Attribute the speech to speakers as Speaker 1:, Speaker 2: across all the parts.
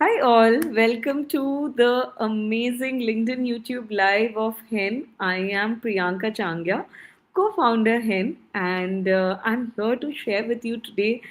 Speaker 1: Hi, all. Welcome to the amazing LinkedIn YouTube Live of HEN. I am Priyanka Changya, co founder HEN, and I'm here to share with you today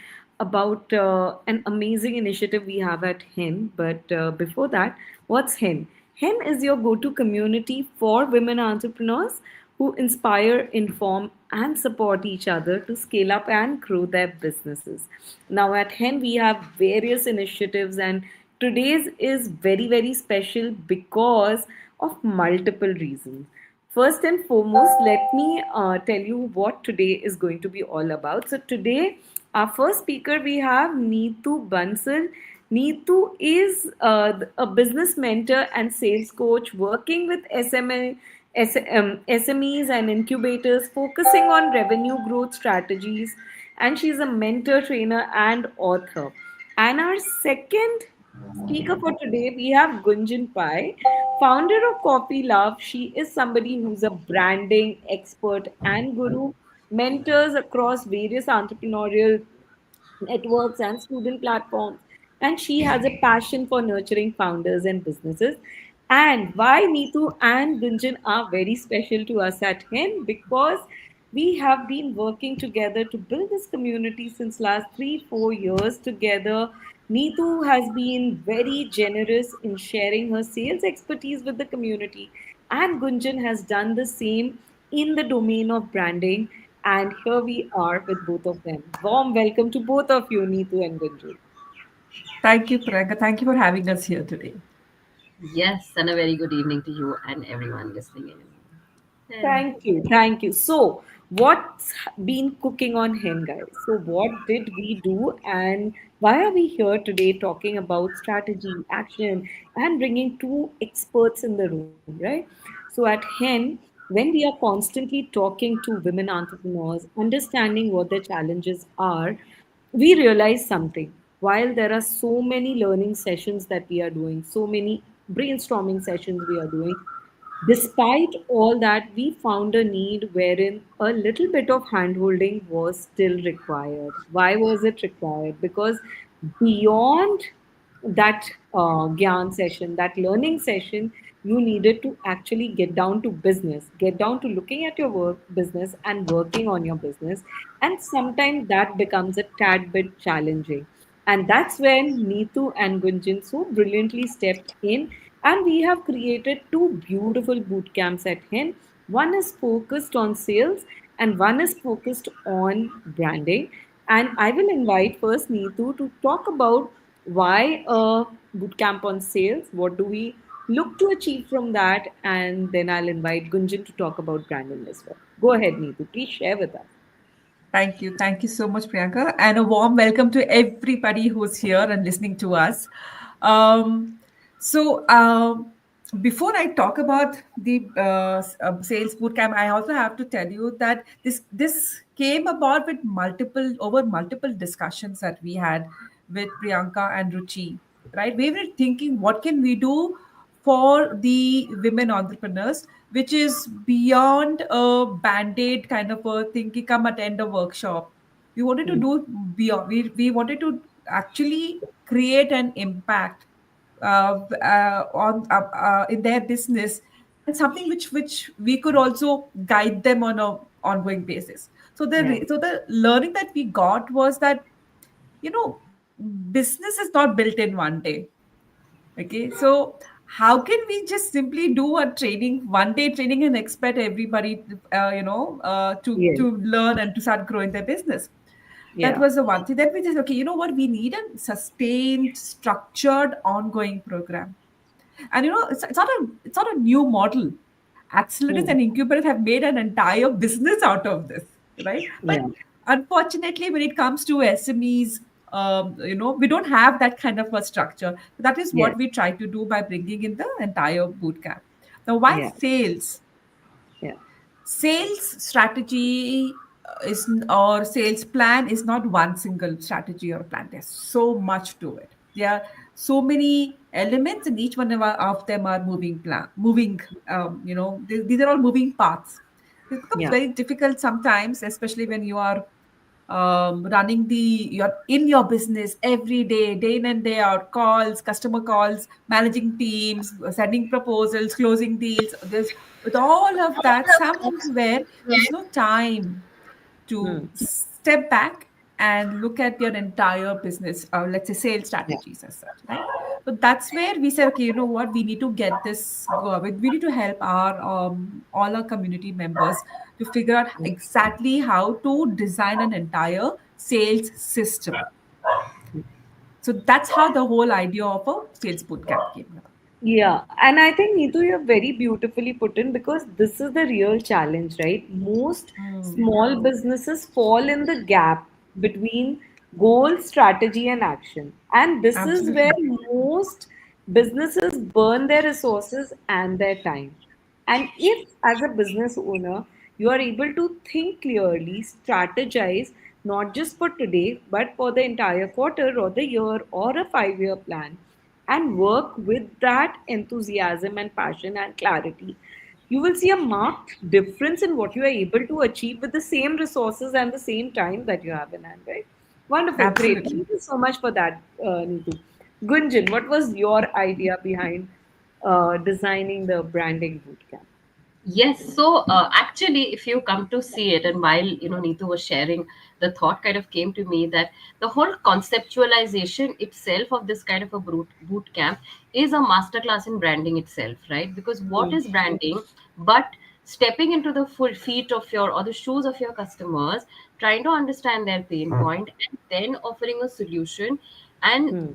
Speaker 1: about an amazing initiative we have at HEN. But before that, what's HEN? HEN is your go to community for women entrepreneurs who inspire, inform, and support each other to scale up and grow their businesses. Now, at HEN, we have various initiatives, and today's is very, very special because of multiple reasons. First and foremost, let me tell you what today is going to be all about. So, today, our first speaker we have Neetu Bansal. Neetu is a business mentor and sales coach working with SMEs and incubators, focusing on revenue growth strategies. And she's a mentor, trainer, and author. And our second speaker for today, we have Gunjan Pai, founder of Copylove. She is somebody who's a branding expert and guru, mentors across various entrepreneurial networks and student platforms. And she has a passion for nurturing founders and businesses. And why Neetu and Gunjan are very special to us at HEN? Because we have been working together to build this community since last 3 4 years together. Neetu has been very generous in sharing her sales expertise with the community, and Gunjan has done the same in the domain of branding. And here we are with both of them. Warm welcome to both of you, Neetu and Gunjan.
Speaker 2: Thank you, Priyanka. Thank you for having us here today.
Speaker 3: Yes, and a very good evening to you and everyone listening in. Yeah.
Speaker 1: Thank you. Thank you. So, what's been cooking on hen, guys? So, what did we do, and why are we here today talking about strategy, action, and bringing two experts in the room, right? So, at hen, when we are constantly talking to women entrepreneurs, understanding what their challenges are, we realize something. While there are so many learning sessions that we are doing, so many brainstorming sessions we are doing, despite all that, we found a need wherein a little bit of handholding was still required. Why was it required? Because beyond that Gyan session, that learning session, you needed to actually get down to business, get down to looking at your work business and working on your business. And sometimes that becomes a tad bit challenging. And that's when Neetu and Gunjan so brilliantly stepped in. And we have created two beautiful boot camps at HEN. One is focused on sales and one is focused on branding. And I will invite first Neetu to talk about why a boot camp on sales, what do we look to achieve from that, and then I'll invite Gunjan to talk about branding as well. Go ahead, Neetu. Please share with us.
Speaker 2: Thank you. Thank you so much, Priyanka. And a warm welcome to everybody who's here and listening to us. Um, so, before I talk about the sales bootcamp, I also have to tell you that this came about with multiple discussions that we had with Priyanka and Ruchi. Right? We were thinking, what can we do for the women entrepreneurs, which is beyond a band-aid kind of a thing, ki come attend a workshop. We wanted to
Speaker 1: Hmm.
Speaker 2: do beyond, we wanted to actually create an impact on in their business, and something which we could also guide them on a ongoing basis. So
Speaker 1: Yeah.
Speaker 2: the learning that we got was that, you know, business is not built in one day. Okay, so how can we just simply do a training, one day training, and expect everybody,
Speaker 1: Yes.
Speaker 2: to learn and to start growing their business? That
Speaker 1: Yeah.
Speaker 2: was the one thing that we just, okay, you know what, we need a sustained, structured, ongoing program. And it's not a new model. Accelerators
Speaker 1: Hmm.
Speaker 2: and incubators have made an entire business out of this, right? But
Speaker 1: Yeah.
Speaker 2: unfortunately, when it comes to SMEs, we don't have that kind of a structure. That is
Speaker 1: Yes.
Speaker 2: what we try to do by bringing in the entire bootcamp. Now, why
Speaker 1: Yeah.
Speaker 2: sales?
Speaker 1: Yeah.
Speaker 2: Sales strategy or sales plan is not one single strategy or plan. There's so much to it. There are so many elements, and each one of them are moving. These are all moving parts. It becomes
Speaker 1: Yeah.
Speaker 2: very difficult sometimes, especially when you are running you're in your business every day, day in and day out, calls, customer calls, managing teams, sending proposals, closing deals. There's with all of that, somewhere there's no time to
Speaker 1: Hmm.
Speaker 2: step back and look at your entire business, or let's say sales
Speaker 1: Yeah.
Speaker 2: strategies as such, right? So that's where we said, okay, you know what, we need to get this go. We need to help our all our community members to figure out exactly how to design an entire sales system. So that's how the whole idea of a sales bootcamp came about.
Speaker 1: Yeah, and I think Neetu, you have very beautifully put in because this is the real challenge, right? Most
Speaker 2: Mm,
Speaker 1: small businesses fall in the gap between goal, strategy, and action. And this is where
Speaker 2: absolutely.
Speaker 1: most businesses burn their resources and their time. And if, as a business owner, you are able to think clearly, strategize, not just for today, but for the entire quarter or the year or a 5 year plan, and work with that enthusiasm and passion and clarity, you will see a marked difference in what you are able to achieve with the same resources and the same time that you have in hand, right? Wonderful, great.
Speaker 2: Absolutely.
Speaker 1: Thank you so much for that, Neetu. Gunjan, what was your idea behind designing the branding bootcamp?
Speaker 3: Yes, so actually, if you come to see it, and while Neetu was sharing, the thought kind of came to me that the whole conceptualization itself of this kind of a boot camp is a masterclass in branding itself, right? Because what
Speaker 1: Hmm.
Speaker 3: is branding but stepping into the full feet of your or the shoes of your customers, trying to understand their pain point, and then offering a solution, and
Speaker 1: Hmm.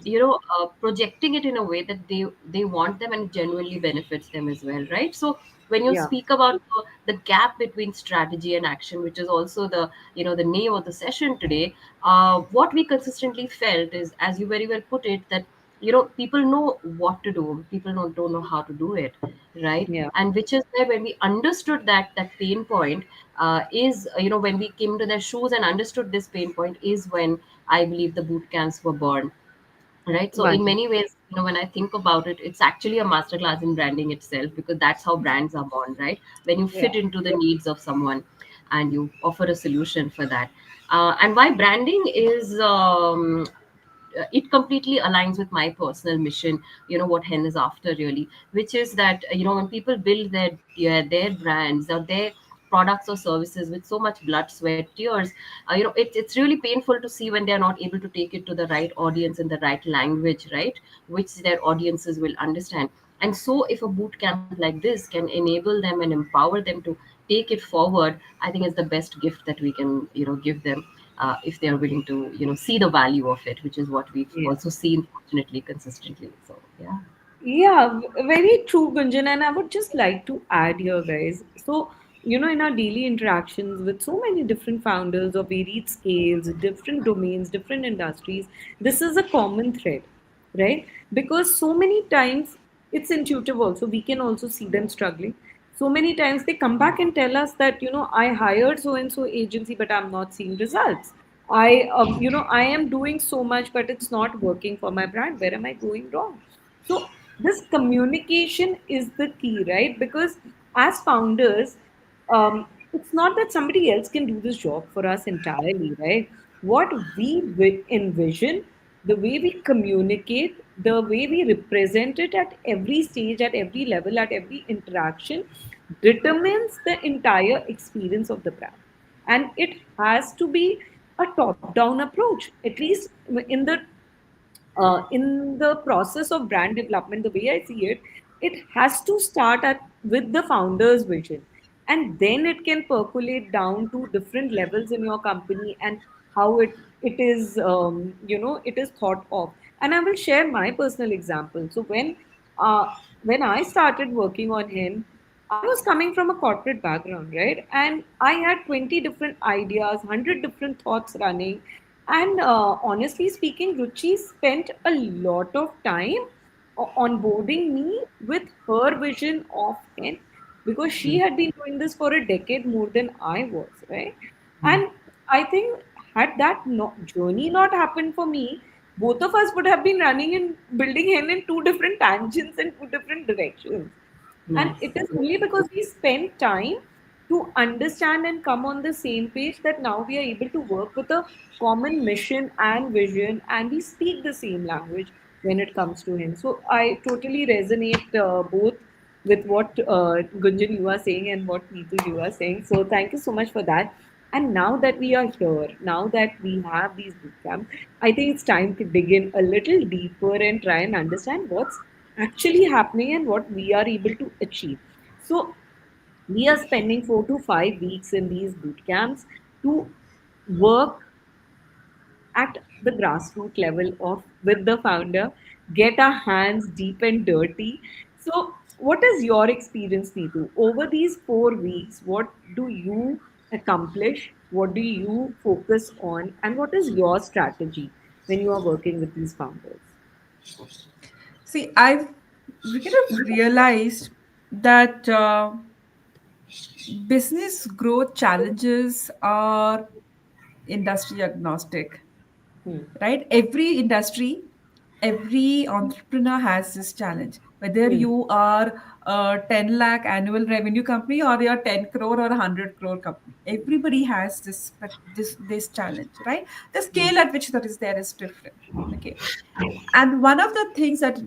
Speaker 3: projecting it in a way that they want them and it genuinely benefits them as well, right? So when you
Speaker 1: Yeah,
Speaker 3: speak about the gap between strategy and action, which is also the name of the session today, what we consistently felt is, as you very well put it, that people know what to do, people don't know how to do it, right?
Speaker 1: yeah,
Speaker 3: And which is where, when we understood that pain point, is when we came to their shoes and understood this pain point, is when I believe the boot camps were born, right? So in
Speaker 1: wonderful.
Speaker 3: many ways, when I think about it, it's actually a masterclass in branding itself, because that's how brands are born, right? When you
Speaker 1: Yeah,
Speaker 3: fit into the needs of someone and you offer a solution for that. And why branding is it completely aligns with my personal mission, what hen is after, really, which is that when people build their brands or their products or services with so much blood, sweat, tears, it's really painful to see when they're not able to take it to the right audience in the right language, right, which their audiences will understand. And so if a boot camp like this can enable them and empower them to take it forward, I think it's the best gift that we can give them, if they are willing to see the value of it, which is what we've
Speaker 1: yeah.
Speaker 3: also seen, fortunately, consistently. So yeah.
Speaker 1: Yeah, very true, Gunjan. And I would just like to add here, guys. So, in our daily interactions with so many different founders of varied scales, different domains, different industries, this is a common thread, right? Because so many times it's intuitive also. We can also see them struggling. So many times they come back and tell us that, I hired so and so agency, but I'm not seeing results. I am doing so much, but it's not working for my brand. Where am I going wrong? So this communication is the key, right? Because as founders, it's not that somebody else can do this job for us entirely, right? What we envision, the way we communicate, the way we represent it at every stage, at every level, at every interaction, determines the entire experience of the brand. And it has to be a top down approach, at least in the process of brand development. The way I see it, it has to start with the founder's vision, and then it can percolate down to different levels in your company and how it is thought of. And I will share my personal example. So uh, when I started working on him, I was coming from a corporate background, right? And I had 20 different ideas, 100 different thoughts running. And honestly speaking, Ruchi spent a lot of time onboarding me with her vision of hen, because she had been doing this for a decade more than I was, right? And I think, had that journey not happened for me, both of us would have been running and building hen in two different tangents and two different directions. And it
Speaker 3: Nice.
Speaker 1: is only because we spent time to understand and come on the same page, that now we are able to work with a common mission and vision, and we speak the same language when it comes to him. So I totally resonate both with what Gunjan you are saying and what Neetu you are saying. So thank you so much for that. And now that we are here, now that we have these bootcamps, I think it's time to dig in a little deeper and try and understand what's actually happening and what we are able to achieve. So we are spending 4 to 5 weeks in these boot camps to work at the grassroots level of with the founder, get our hands deep and dirty. So what is your experience, Neetu, over these 4 weeks? What do you accomplish, what do you focus on, and what is your strategy when you are working with these founders?
Speaker 2: See, I've kind of realized that business growth challenges are industry agnostic,
Speaker 1: Hmm.
Speaker 2: right? Every industry, every entrepreneur has this challenge. Whether
Speaker 1: Hmm.
Speaker 2: you are a 10 lakh annual revenue company or you're 10 crore or a 100 crore company, everybody has this challenge, right? The
Speaker 1: Hmm.
Speaker 2: scale at which that is there is different. Okay. And one of the things that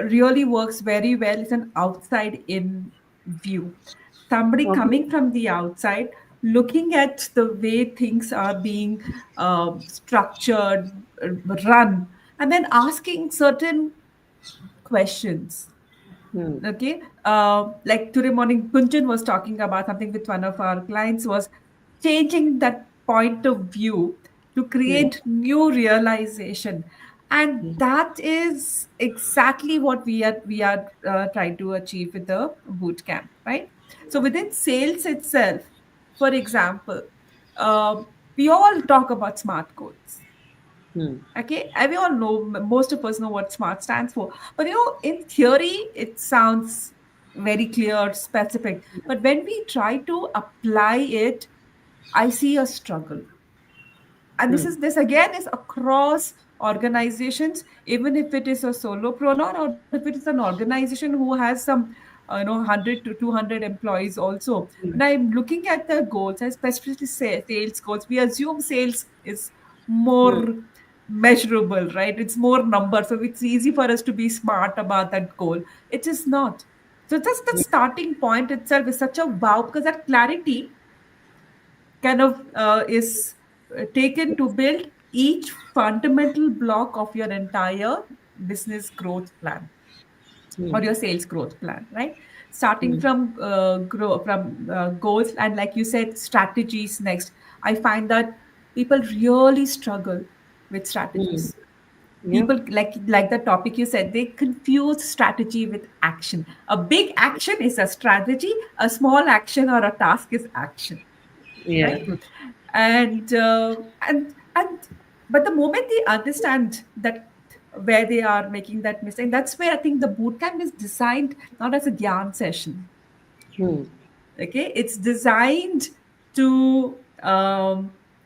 Speaker 2: really works very well is an outside in view. Somebody
Speaker 1: Okay.
Speaker 2: coming from the outside, looking at the way things are being structured, run, and then asking certain questions.
Speaker 1: Hmm.
Speaker 2: Okay, like today morning, Gunjan was talking about something with one of our clients, was changing that point of view to
Speaker 1: Hmm.
Speaker 2: create new realization, and
Speaker 1: Hmm.
Speaker 2: that is exactly what we are trying to achieve with the boot camp, right? So within sales itself, for example, we all talk about smart goals.
Speaker 1: Hmm.
Speaker 2: Okay, and we all know, most of us know what SMART stands for. But in theory, it sounds very clear, specific. But when we try to apply it, I see a struggle. And
Speaker 1: Hmm.
Speaker 2: this again is across organizations, even if it is a solopreneur or if it is an organization who has some 100 to 200 employees also.
Speaker 1: Hmm.
Speaker 2: When I'm looking at the goals, I specifically say sales goals, we assume sales is
Speaker 1: Hmm.
Speaker 2: more measurable, right? It's more number, so it's easy for us to be smart about that goal. It is not. So just the starting point itself is such a wow, because that clarity kind of is taken to build each fundamental block of your entire business growth plan
Speaker 1: Hmm.
Speaker 2: or your sales growth plan, right? Starting
Speaker 1: Hmm.
Speaker 2: from goals, and like you said, strategies next. I find that people really struggle with
Speaker 1: Hmm.
Speaker 2: strategies.
Speaker 1: Yeah.
Speaker 2: People, like the topic you said, they confuse strategy with action. A big action is a strategy, a small action or a task is action,
Speaker 1: Yeah.
Speaker 2: right? And but the moment they understand that where they are making that mistake, that's where I think the bootcamp is designed not as a gyan session.
Speaker 1: Hmm.
Speaker 2: Okay, it's designed to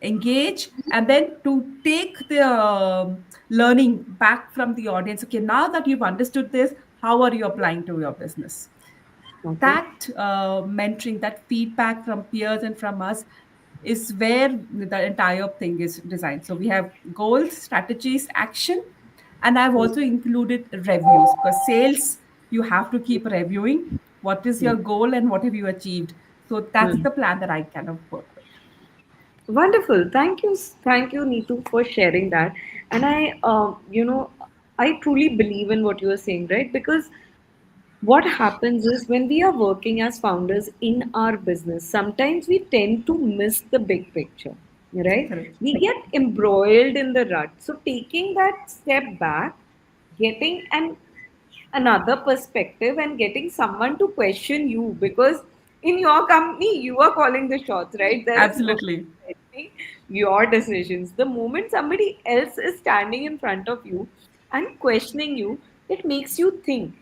Speaker 2: engage and then to take the learning back from the audience. Okay, now that you've understood this, how are you applying to your business?
Speaker 1: Okay.
Speaker 2: That mentoring, that feedback from peers and from us is where the entire thing is designed. So we have goals, strategies, action, and I've
Speaker 1: Hmm.
Speaker 2: also included reviews, because sales, you have to keep reviewing what is
Speaker 1: Hmm.
Speaker 2: your goal and what have you achieved. So that's
Speaker 1: Hmm.
Speaker 2: the plan that I kind of work with.
Speaker 1: Wonderful. Thank you, Neetu, for sharing that. And I truly believe in what you are saying, right? Because what happens is when we are working as founders in our business, sometimes we tend to miss the big picture, right?
Speaker 2: Correct.
Speaker 1: We get embroiled in the rut. So taking that step back, getting another perspective and getting someone to question you, because in your company you are calling the shots, right? There is no
Speaker 2: Absolutely.
Speaker 1: questioning your decisions. The moment somebody else is standing in front of you and questioning you, it makes you think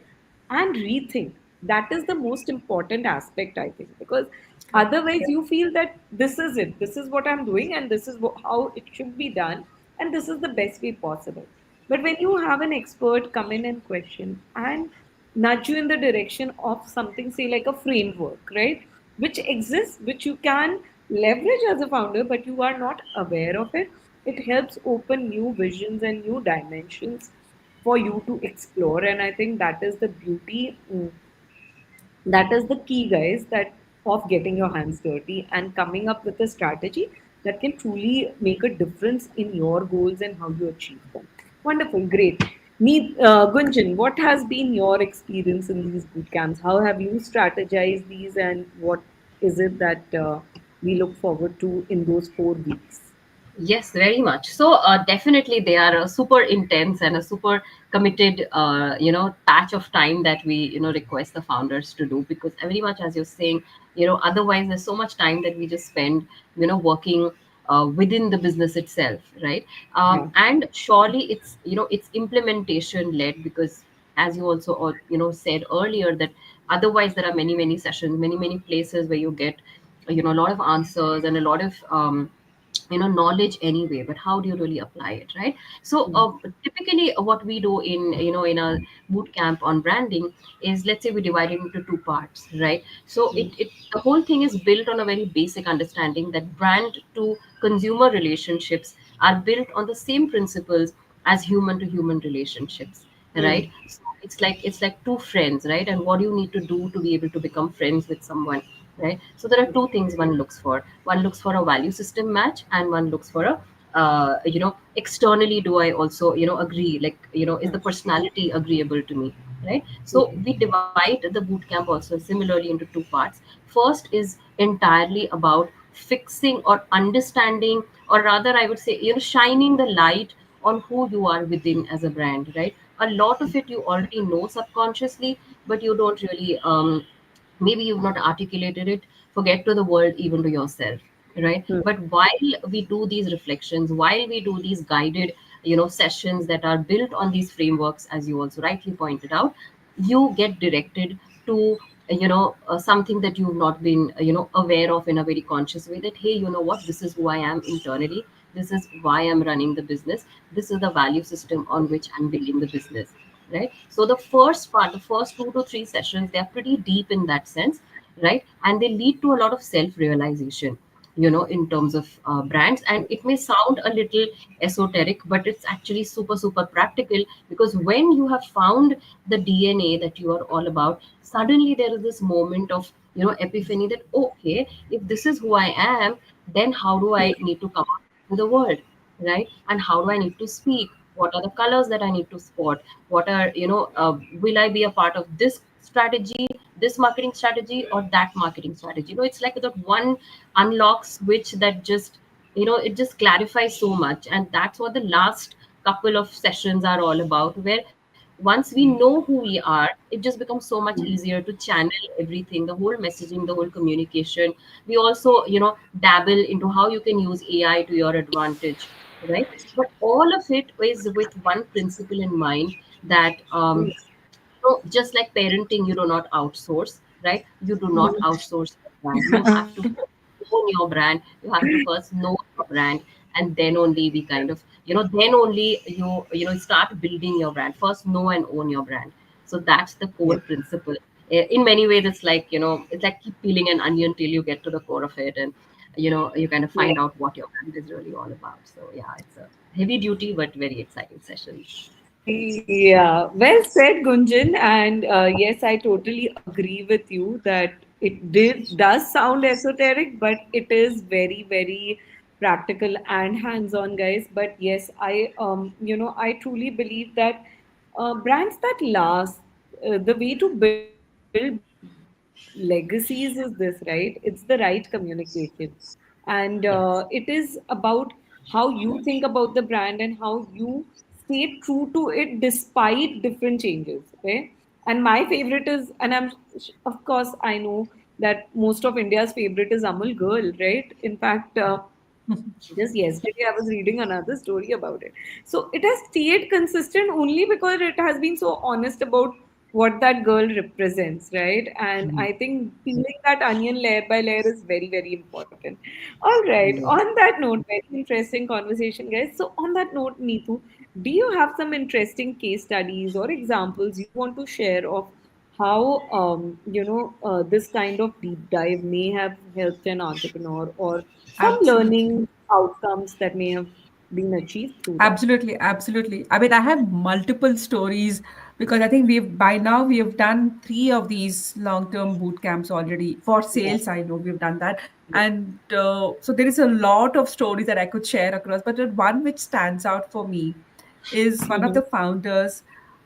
Speaker 1: and rethink. That is the most important aspect, I think, because
Speaker 2: Correct.
Speaker 1: otherwise you feel that this is it, this is what I'm doing, and this is how it should be done, and this is the best way possible. But when you have an expert come in and question and nudge you in the direction of something, say like a framework, right? which exists, which you can leverage as a founder, but you are not aware of it. It helps open new visions and new dimensions for you to explore. And I think that is the beauty. That is the key, guys, that of getting your hands dirty and coming up with a strategy that can truly make a difference in your goals and how you achieve them. Wonderful, great. Gunjan, what has been your experience in these boot camps? How have you strategized these, and what is it that we look forward to in those 4 weeks?
Speaker 3: Yes, very much. So definitely they are a super intense and a super committed, patch of time that we, request the founders to do, because very much as you're saying, otherwise there's so much time that we just spend, working within the business itself, right?
Speaker 1: Yeah.
Speaker 3: And surely it's implementation led, because as you also, said earlier, that otherwise there are many, many sessions, many, many places where you get, a lot of answers and a lot of, knowledge anyway, but how do you really apply it, right? So
Speaker 1: Mm,
Speaker 3: typically what we do in, in a boot camp on branding is, let's say we divide it into two parts, right? So
Speaker 1: mm,
Speaker 3: it the whole thing is built on a very basic understanding that brand to consumer relationships are built on the same principles as human to human relationships,
Speaker 1: mm,
Speaker 3: right? So it's like two friends, right? And what do you need to do to be able to become friends with someone, right? So there are two things one looks for. One looks for a value system match, and one looks for a, externally, do I also, agree, like, is the
Speaker 1: mm,
Speaker 3: personality agreeable to me, right? So
Speaker 1: mm,
Speaker 3: we divide the boot camp also similarly into two parts. First is entirely about fixing or understanding, or rather I would say, shining the light on who you are within as a brand, right? A lot of it you already know subconsciously, but you don't really, maybe you've not articulated it, forget to the world, even to yourself, right?
Speaker 1: mm,
Speaker 3: But while we do these reflections, while we do these guided, sessions that are built on these frameworks, as you also rightly pointed out, you get directed to, something that you've not been, aware of in a very conscious way, that hey, you know what, this is who I am internally, this is why I'm running the business, this is the value system on which I'm building the business, right? So the first part, the first 2 to 3 sessions, they are pretty deep in that sense, right? And they lead to a lot of self realization, in terms of brands. And it may sound a little esoteric, but it's actually super, super practical, because when you have found the DNA that you are all about, suddenly there is this moment of, epiphany, that okay, if this is who I am, then how do I need to come out in the world, right? And how do I need to speak? What are the colors that I need to spot? What are, will I be a part of this strategy, this marketing strategy, or that marketing strategy? It's like that one unlock switch that just, it just clarifies so much. And that's what the last couple of sessions are all about, where once we know who we are, it just becomes so much easier to channel everything, the whole messaging, the whole communication. We also, dabble into how you can use AI to your advantage, right? But all of it is with one principle in mind, that, so just like parenting, you do not outsource, right? You do not outsource your brand. You have to first own your brand. You have to first know your brand, and then only we kind of, then only start building your brand. First, know and own your brand. So that's the core
Speaker 1: yeah.
Speaker 3: principle. In many ways, it's like, it's like keep peeling an onion till you get to the core of it, and you kind of find out what your brand is really all about. So yeah, it's a heavy duty but very exciting session.
Speaker 1: Yeah, well said, Gunjan. And yes, I totally agree with you that does sound esoteric, but it is very, very practical and hands-on, guys. But yes, I truly believe that brands that last, the way to build legacies is this, right? It's the right communication. And it is
Speaker 3: Yes.
Speaker 1: about how you think about the brand and how you stay true to it despite different changes. Okay. And my favorite is, and of course, I know that most of India's favorite is Amul Girl, right? In fact, just yesterday, I was reading another story about it. So it has stayed consistent only because it has been so honest about what that girl represents, right? And I think peeling that onion layer by layer is very, very important. All right.
Speaker 2: Yeah.
Speaker 1: On that note, very interesting conversation, guys. So, on that note, Neetu, do you have some interesting case studies or examples you want to share of how this kind of deep dive may have helped an entrepreneur, or some
Speaker 2: Absolutely.
Speaker 1: learning outcomes that may have been achieved through that.
Speaker 2: Absolutely, absolutely. I mean, I have multiple stories because I think we've by now we have done three of these long-term boot camps already for
Speaker 1: Yeah.
Speaker 2: sales. I know we've done that,
Speaker 1: Yeah.
Speaker 2: and so there is a lot of stories that I could share across. But the one which stands out for me is one of
Speaker 1: Mhm.
Speaker 2: the founders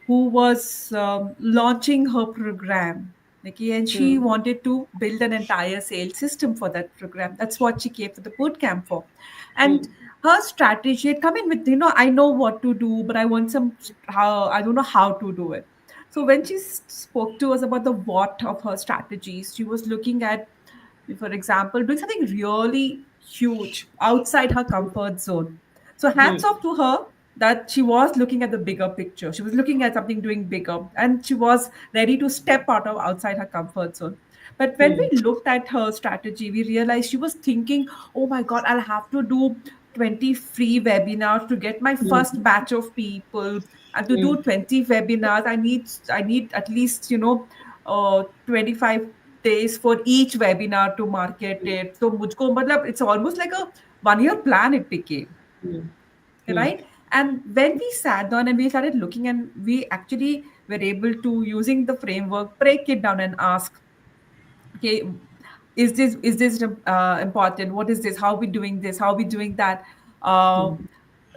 Speaker 2: who was launching her program. Okay, and she
Speaker 1: Mm.
Speaker 2: wanted to build an entire sales system for that program. That's what she came for the boot camp for. And
Speaker 1: Mm.
Speaker 2: her strategy had come in with, I know what to do, but I want some how I don't know how to do it. So when she spoke to us about the what of her strategies, she was looking at, for example, doing something really huge outside her comfort zone. So hats
Speaker 1: Mm.
Speaker 2: off to her that she was looking at the bigger picture. She was looking at something doing bigger, and she was ready to step out of outside her comfort zone. But when
Speaker 1: Mm.
Speaker 2: we looked at her strategy, we realized she was thinking, oh my God, I'll have to do 20 free webinars to get my first
Speaker 1: Mm.
Speaker 2: batch of people. And to
Speaker 1: Mm.
Speaker 2: do 20 webinars, I need at least, 25 days for each webinar to market it. So mujhko, matlab, it's almost like a 1 year plan it became,
Speaker 1: Mm. Mm.
Speaker 2: right? And when we sat down and we started looking, and we actually were able to, using the framework, break it down and ask, okay, is this important? What is this? How are we doing this? How are we doing that? uh,
Speaker 1: Mm.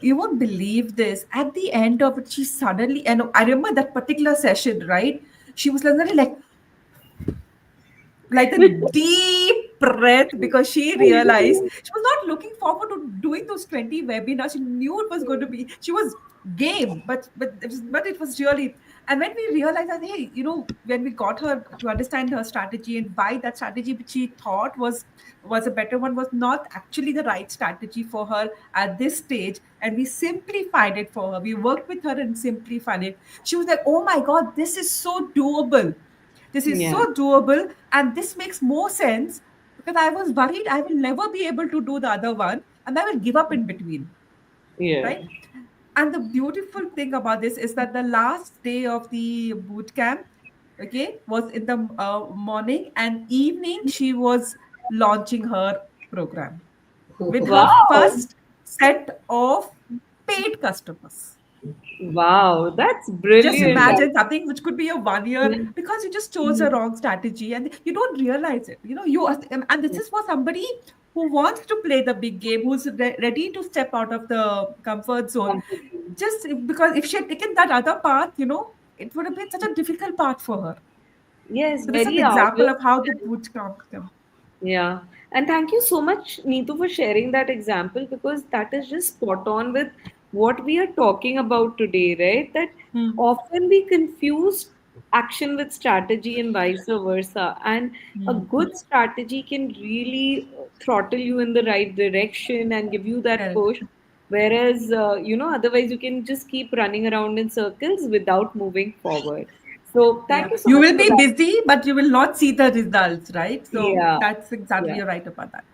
Speaker 2: you won't believe this. At the end of it, she suddenly, and I remember that particular session, right? She was suddenly like a deep breath, because she realized she was not looking forward to doing those 20 webinars. She knew it was going to be, she was game, but it was really. And when we realized that, hey, when we got her to understand her strategy, and why that strategy which she thought was a better one was not actually the right strategy for her at this stage, and we simplified it for her, we worked with her and simplified it. She was like, oh my God, this is so doable. This is
Speaker 1: Yeah.
Speaker 2: so doable, and this makes more sense, because I was worried I will never be able to do the other one, and I will give up in between,
Speaker 1: Yeah.
Speaker 2: right? And the beautiful thing about this is that the last day of the boot camp, okay, was in the morning, and evening she was launching her program with her
Speaker 1: Wow.
Speaker 2: first set of paid customers.
Speaker 1: Wow. That's
Speaker 2: Just
Speaker 1: brilliant.
Speaker 2: imagine something which could be a 1 year,
Speaker 1: Mm.
Speaker 2: because you just chose a
Speaker 1: Mm.
Speaker 2: wrong strategy and you don't realize it. And this is for somebody who wants to play the big game, who's ready to step out of the comfort zone.
Speaker 1: Completely.
Speaker 2: Just because if she had taken that other path, it would have been such a difficult path for her.
Speaker 1: Yes,
Speaker 2: So this is an
Speaker 1: very
Speaker 2: example
Speaker 1: arduous.
Speaker 2: of how the boot camp come.
Speaker 1: Yeah. And thank you so much, Neetu, for sharing that example, because that is just spot on with what we are talking about today, right? That
Speaker 2: Hmm.
Speaker 1: often we confuse action with strategy and vice versa. And a
Speaker 2: Hmm.
Speaker 1: good strategy can really throttle you in the right direction and give you that
Speaker 2: Correct.
Speaker 1: push. Whereas, otherwise you can just keep running around in circles without moving forward. So thank
Speaker 2: Yeah.
Speaker 1: you so
Speaker 2: You
Speaker 1: much
Speaker 2: will
Speaker 1: for
Speaker 2: be
Speaker 1: that.
Speaker 2: busy, but you will not see the results, right? So
Speaker 1: Yeah.
Speaker 2: that's exactly,
Speaker 1: Yeah.
Speaker 2: you're right about that.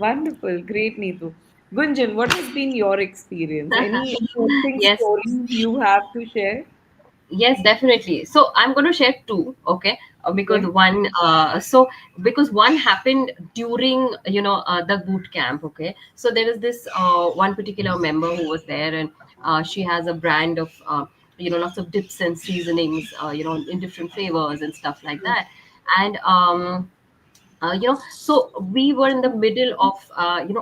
Speaker 1: Wonderful. Great, Neetu. Gunjan, what has been your experience? Any interesting
Speaker 3: Yes.
Speaker 1: stories you have to share?
Speaker 3: Yes, definitely. So I'm going to share two, okay?
Speaker 1: Okay.
Speaker 3: Because one happened during, the boot camp, okay? So there is this one particular member who was there, and she has a brand of, lots of dips and seasonings, in different flavors and stuff like that. And so we were in the middle of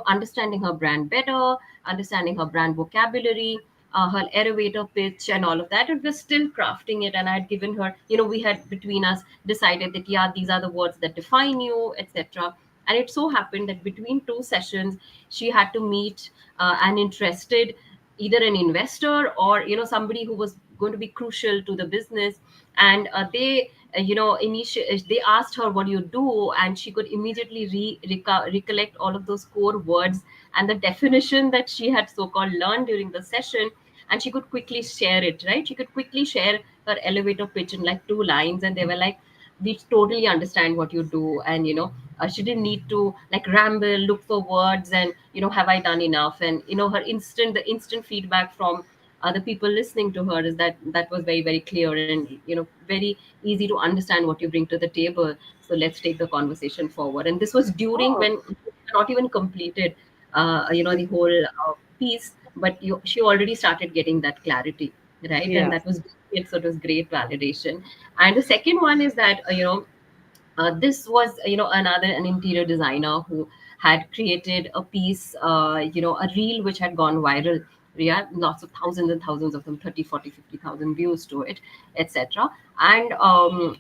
Speaker 3: understanding her brand better, understanding her brand vocabulary, her elevator pitch and all of that, and we're still crafting it. And I had given her, we had between us decided that, yeah, these are the words that define you, etc. And it so happened that between two sessions she had to meet an interested, either an investor or somebody who was going to be crucial to the business. And they they asked her, what do you do? And she could immediately recollect all of those core words and the definition that she had so-called learned during the session. And she could quickly share it, right? She could quickly share her elevator pitch in like 2 lines, and they were like, we totally understand what you do. And she didn't need to like ramble, look for words, and have I done enough? And her instant the instant feedback from the people listening to her, is that that was very, very clear and, very easy to understand what you bring to the table. So let's take the conversation forward. And this was during
Speaker 1: Oh,
Speaker 3: when we had not even completed, the
Speaker 1: okay.
Speaker 3: whole piece, but she already started getting that clarity, right? And
Speaker 1: Yeah.
Speaker 3: that was great. So it was great validation. And the second one is that, this was, another an interior designer who had created a piece, a reel which had gone viral. Yeah, lots of thousands and thousands of them, 30, 40, 50,000 views to it, etc. And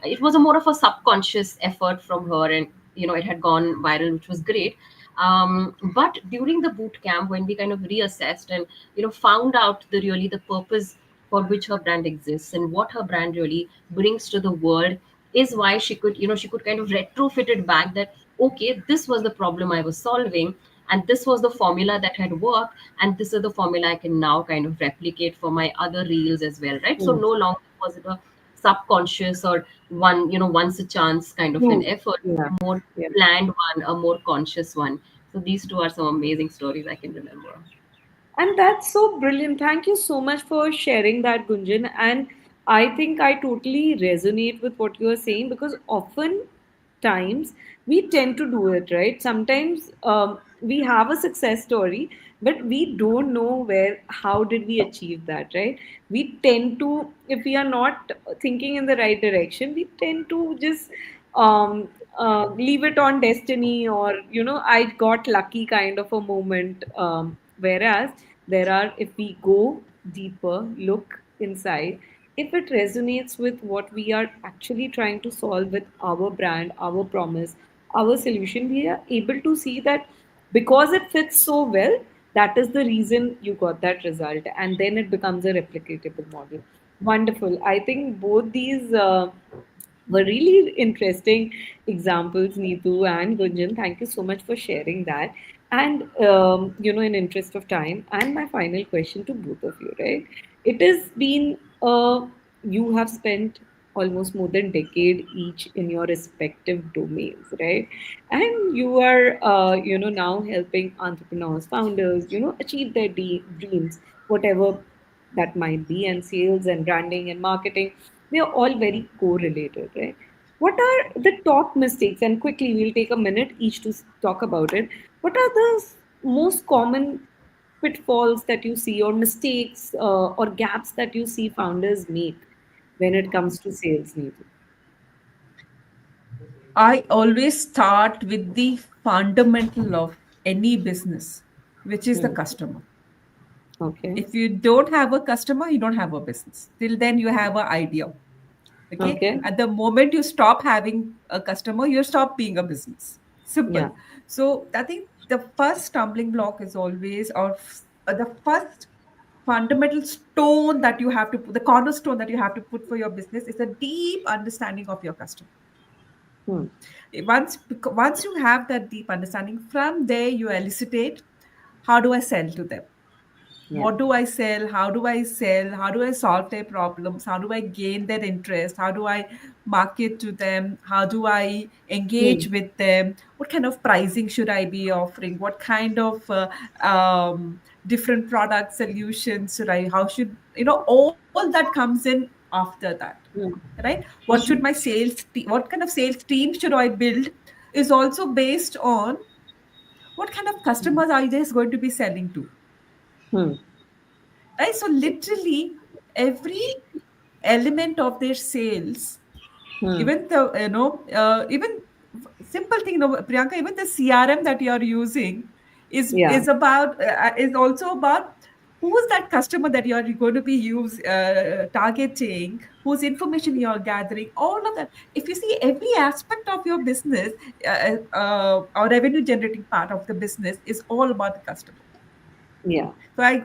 Speaker 3: it was a more of a subconscious effort from her, and it had gone viral, which was great. But during the boot camp, when we kind of reassessed and found out the purpose for which her brand exists and what her brand really brings to the world, is why she could kind of retrofit it back, that okay, this was the problem I was solving, and this was the formula that had worked, and this is the formula I can now kind of replicate for my other reels as well, right? So
Speaker 1: Hmm.
Speaker 3: no longer was it a subconscious or once a chance kind of an
Speaker 1: Hmm.
Speaker 3: effort,
Speaker 1: Yeah.
Speaker 3: more
Speaker 1: Yeah.
Speaker 3: planned one, a more conscious one. So these two are some amazing stories I can remember.
Speaker 1: And that's so brilliant. Thank you so much for sharing that, Gunjan. And I think I totally resonate with what you are saying, because often times we tend to do it, right? Sometimes we have a success story, but we don't know how did we achieve that, right? We tend to, if we are not thinking in the right direction, we tend to just leave it on destiny, or I got lucky kind of a moment. Whereas there are, if we go deeper, look inside, if it resonates with what we are actually trying to solve with our brand, our promise, our solution, we are able to see that because it fits so well, that is the reason you got that result, and then it becomes a replicatable model. Wonderful. I think both these were really interesting examples, Neetu and Gunjan. Thank you so much for sharing that. And in interest of time, and my final question to both of you, right? It has been you have spent almost more than decade each in your respective domains, right? And you are now helping entrepreneurs, founders, achieve their dreams, whatever that might be, and sales and branding and marketing, they are all very correlated, right? What are the top mistakes? And quickly, we'll take a minute each to talk about it. What are the most common pitfalls that you see, or mistakes, or gaps that you see founders make when it comes to sales, Neetu?
Speaker 2: I always start with the fundamental of any business, which is the
Speaker 1: Hmm.
Speaker 2: customer.
Speaker 1: Okay.
Speaker 2: If you don't have a customer, you don't have a business. Till then, you have an idea. Okay.
Speaker 1: Okay.
Speaker 2: At the moment you stop having a customer, you stop being a business. Simple.
Speaker 1: Yeah.
Speaker 2: So I think the first stumbling block is always, or the first fundamental stone that you have to put, the cornerstone that you have to put for your business is a deep understanding of your customer.
Speaker 1: Hmm.
Speaker 2: Once you have that deep understanding, from there you elicitate, how do I sell to them?
Speaker 1: Yeah.
Speaker 2: What do I sell? How do I sell? How do I solve their problems? How do I gain their interest? How do I market to them? How do I
Speaker 1: Hmm.
Speaker 2: engage with them? What kind of pricing should I be offering? What kind of different product solutions should I? How should, all that comes in after that,
Speaker 1: Hmm.
Speaker 2: right? What should my what kind of sales team should I build, is also based on what kind of customers are they going to be selling to,
Speaker 1: Hmm.
Speaker 2: right? So literally every element of their sales,
Speaker 1: Hmm.
Speaker 2: even the, even simple thing, Priyanka, even the CRM that you are using
Speaker 1: Yeah.
Speaker 2: is also about who is that customer that you are going to be targeting, whose information you are gathering, all of that. If you see every aspect of your business, or revenue generating part of the business is all about the customer.
Speaker 1: Yeah.
Speaker 2: So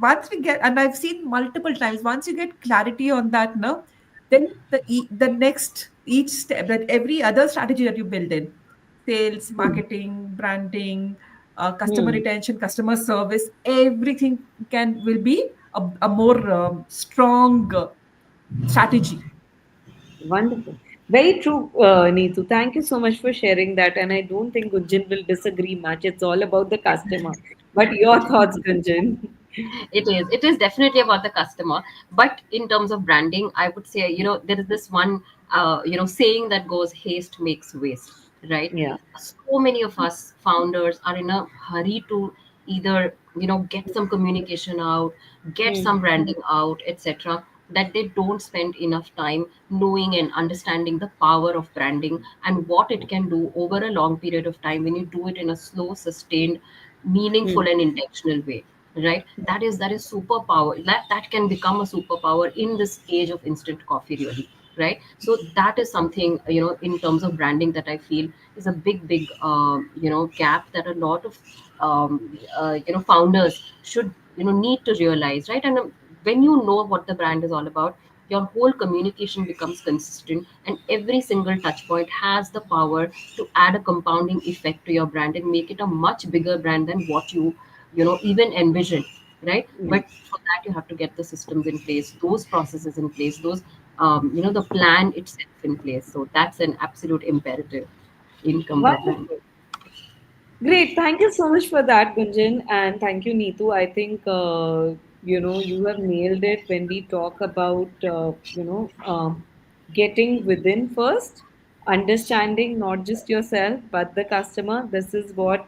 Speaker 2: once we get, and I've seen multiple times, once you get clarity on that, no, then the next each step, that every other strategy that you build in, sales,
Speaker 1: Hmm.
Speaker 2: marketing, branding, customer
Speaker 1: Hmm.
Speaker 2: retention, customer service, everything will be a more strong strategy.
Speaker 1: Wonderful. Very true, Neetu. Thank you so much for sharing that. And I don't think Gunjan will disagree much. It's all about the customer. But your thoughts, Gunjan?
Speaker 3: It is definitely about the customer. But in terms of branding, I would say, there is this one saying that goes, haste makes waste, right?
Speaker 1: Yeah.
Speaker 3: So many of us founders are in a hurry to either get some communication out, get
Speaker 1: Mm,
Speaker 3: some branding out, etc., that they don't spend enough time knowing and understanding the power of branding and what it can do over a long period of time when you do it in a slow, sustained,
Speaker 1: mm,
Speaker 3: meaningful and intentional way, right? That is superpower. That can become a superpower in this age of instant coffee, really, right? So that is something, in terms of branding, that I feel is a big gap that a lot of founders should need to realize, right? And when you know what the brand is all about, your whole communication becomes consistent, and every single touch point has the power to add a compounding effect to your brand and make it a much bigger brand than what you even envision, right?
Speaker 1: yeah.
Speaker 3: But for that, you have to get the systems in place, those processes in place, those the plan itself in place. So that's an absolute imperative in terms of brand.
Speaker 1: Wonderful. Great. Thank you so much for that, Gunjan. And thank you, Neetu. I think, you have nailed it when we talk about, getting within first, understanding not just yourself, but the customer. This is what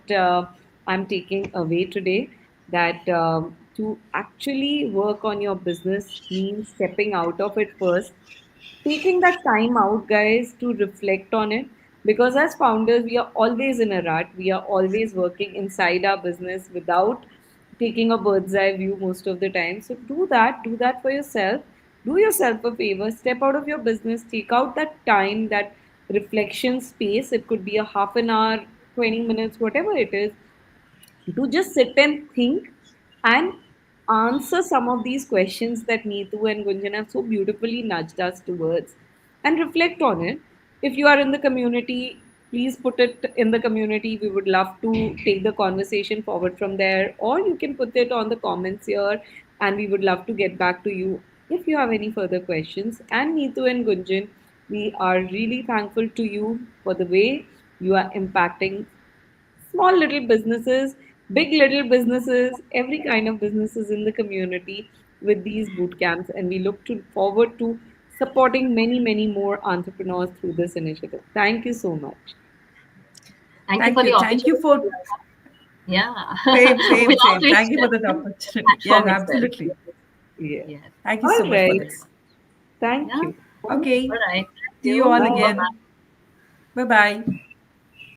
Speaker 1: I'm taking away today, that to actually work on your business means stepping out of it first, taking that time out, guys, to reflect on it. Because as founders, we are always in a rut. We are always working inside our business without taking a bird's eye view most of the time. So do that for yourself. Do yourself a favor, step out of your business, take out that time, that reflection space. It could be a half an hour, 20 minutes, whatever it is, to just sit and think and answer some of these questions that Neetu and Gunjan have so beautifully nudged us towards, and reflect on it. If you are in the community, please put it in the community. We would love to take the conversation forward from there, or you can put it on the comments here, and we would love to get back to you if you have any further questions. And Neetu and Gunjan, we are really thankful to you for the way you are impacting small little businesses, big little businesses, every kind of businesses in the community with these boot camps. And we look forward to supporting many, many more entrepreneurs through this initiative. Thank you so much.
Speaker 3: Thank you
Speaker 2: Thank
Speaker 3: for the
Speaker 2: you. Thank you
Speaker 3: opportunity.
Speaker 2: for
Speaker 3: Yeah.
Speaker 2: same, same,
Speaker 3: We'll
Speaker 2: same.
Speaker 3: always
Speaker 2: Thank you
Speaker 3: share
Speaker 2: for that
Speaker 3: the
Speaker 2: opportunity. Yes,
Speaker 3: platform itself.
Speaker 2: absolutely.
Speaker 1: Yeah.
Speaker 3: Yes.
Speaker 2: Thank you so
Speaker 1: All
Speaker 2: much for
Speaker 1: right.
Speaker 2: this.
Speaker 1: Thank
Speaker 3: Yeah.
Speaker 1: you.
Speaker 3: All
Speaker 2: Okay.
Speaker 3: right. Thank
Speaker 2: See you all
Speaker 3: you.
Speaker 1: Bye.
Speaker 3: Bye bye.
Speaker 2: again. Bye bye.